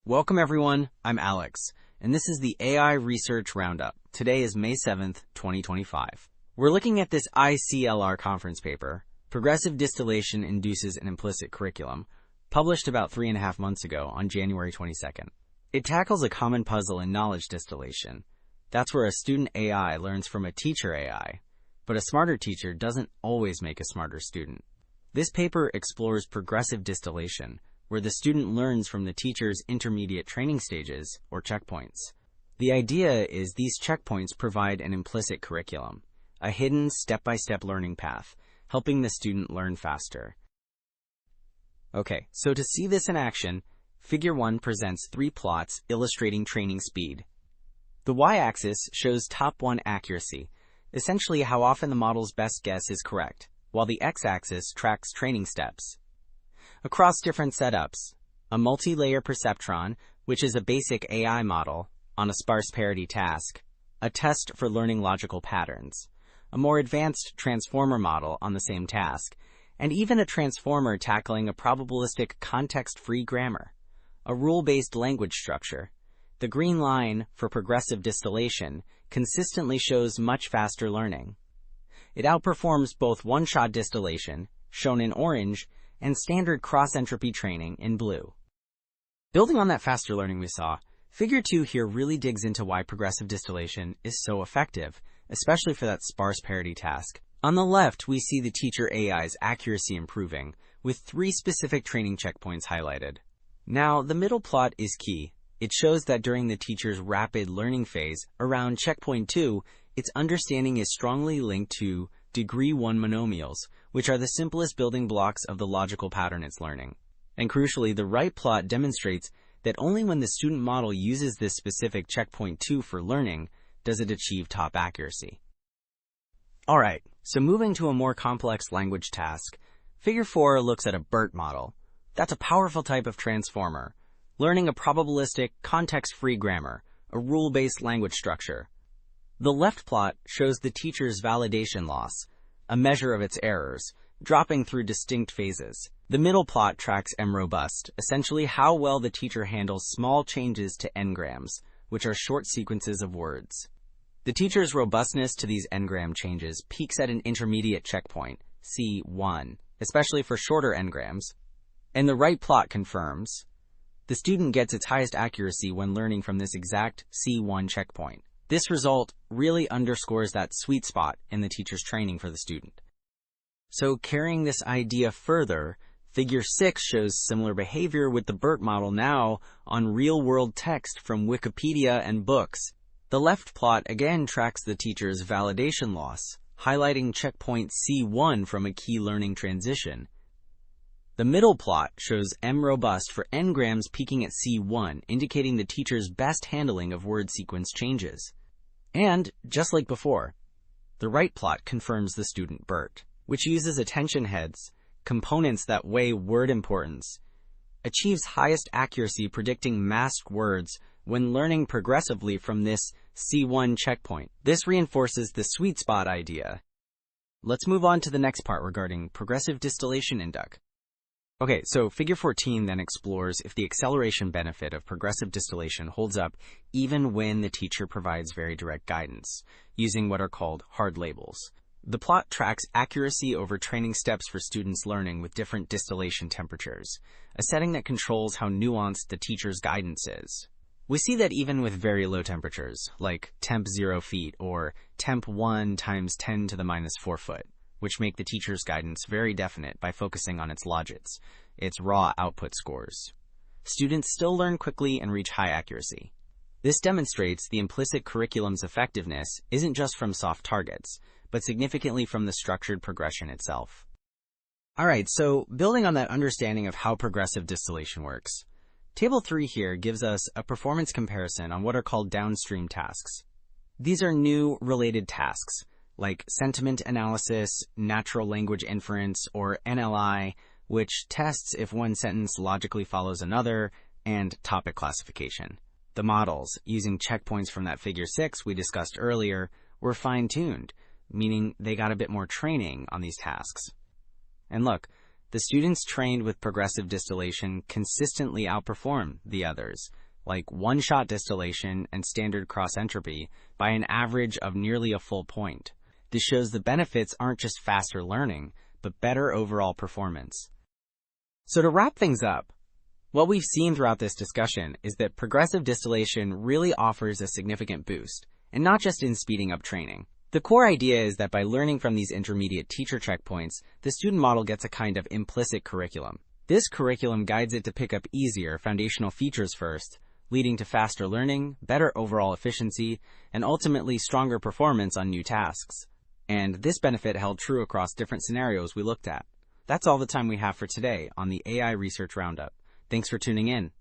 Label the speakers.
Speaker 1: Welcome everyone, I'm Alex, and this is the AI Research Roundup. Today is May 7th, 2025. We're looking at this ICLR conference paper, Progressive Distillation Induces an Implicit Curriculum, published about 3.5 months ago on January 22nd. It tackles a common puzzle in knowledge distillation. That's where a student AI learns from a teacher AI, but a smarter teacher doesn't always make a smarter student. This paper explores progressive distillation, where the student learns from the teacher's intermediate training stages, or checkpoints. The idea is these checkpoints provide an implicit curriculum, a hidden step-by-step learning path, helping the student learn faster. Okay, so to see this in action, Figure 1 presents 3 plots illustrating training speed. The y-axis shows top 1 accuracy, essentially how often the model's best guess is correct, while the x-axis tracks training steps. Across different setups, a multi-layer perceptron, which is a basic AI model, on a sparse parity task, a test for learning logical patterns, a more advanced transformer model on the same task, and even a transformer tackling a probabilistic context-free grammar, a rule-based language structure. The green line, for progressive distillation, consistently shows much faster learning. It outperforms both one-shot distillation, shown in orange, and standard cross-entropy training in blue. Building on that faster learning we saw, Figure 2 here really digs into why progressive distillation is so effective, especially for that sparse parity task. On the left, we see the teacher AI's accuracy improving, with 3 specific training checkpoints highlighted. Now, the middle plot is key. It shows that during the teacher's rapid learning phase, around checkpoint 2, its understanding is strongly linked to degree 1 monomials, which are the simplest building blocks of the logical pattern it's learning. And crucially, the right plot demonstrates that only when the student model uses this specific checkpoint 2 for learning does it achieve top accuracy. Alright, so moving to a more complex language task, Figure 4 looks at a BERT model. That's a powerful type of transformer, learning a probabilistic, context-free grammar, a rule-based language structure. The left plot shows the teacher's validation loss, a measure of its errors, dropping through distinct phases. The middle plot tracks mRobust, essentially how well the teacher handles small changes to n-grams, which are short sequences of words. The teacher's robustness to these n-gram changes peaks at an intermediate checkpoint, C1, especially for shorter n-grams. And the right plot confirms the student gets its highest accuracy when learning from this exact C1 checkpoint. This result really underscores that sweet spot in the teacher's training for the student. So carrying this idea further, Figure 6 shows similar behavior with the BERT model now on real-world text from Wikipedia and books. The left plot again tracks the teacher's validation loss, highlighting checkpoint C1 from a key learning transition. The middle plot shows mRobust for n-grams peaking at C1, indicating the teacher's best handling of word sequence changes. And, just like before, the right plot confirms the student BERT, which uses attention heads, components that weigh word importance, achieves highest accuracy predicting masked words when learning progressively from this C1 checkpoint. This reinforces the sweet spot idea. Let's move on to the next part regarding progressive distillation induc. Okay, so Figure 14 then explores if the acceleration benefit of progressive distillation holds up even when the teacher provides very direct guidance, using what are called hard labels. The plot tracks accuracy over training steps for students learning with different distillation temperatures, a setting that controls how nuanced the teacher's guidance is. We see that even with very low temperatures, like temp 0 feet or temp 1 times 10 to the minus 4 foot, which make the teacher's guidance very definite by focusing on its logits, its raw output scores. Students still learn quickly and reach high accuracy. This demonstrates the implicit curriculum's effectiveness isn't just from soft targets, but significantly from the structured progression itself. Alright, so building on that understanding of how progressive distillation works, Table 3 here gives us a performance comparison on what are called downstream tasks. These are new related tasks, like sentiment analysis, natural language inference, or NLI, which tests if one sentence logically follows another, and topic classification. The models, using checkpoints from that Figure 6 we discussed earlier, were fine-tuned, meaning they got a bit more training on these tasks. And look, The students trained with progressive distillation consistently outperform the others, like one-shot distillation and standard cross-entropy, by an average of nearly a full point. This shows the benefits aren't just faster learning, but better overall performance. So to wrap things up, what we've seen throughout this discussion is that progressive distillation really offers a significant boost, and not just in speeding up training. The core idea is that by learning from these intermediate teacher checkpoints, the student model gets a kind of implicit curriculum. This curriculum guides it to pick up easier foundational features first, leading to faster learning, better overall efficiency, and ultimately stronger performance on new tasks. And this benefit held true across different scenarios we looked at. That's all the time we have for today on the AI Research Roundup. Thanks for tuning in.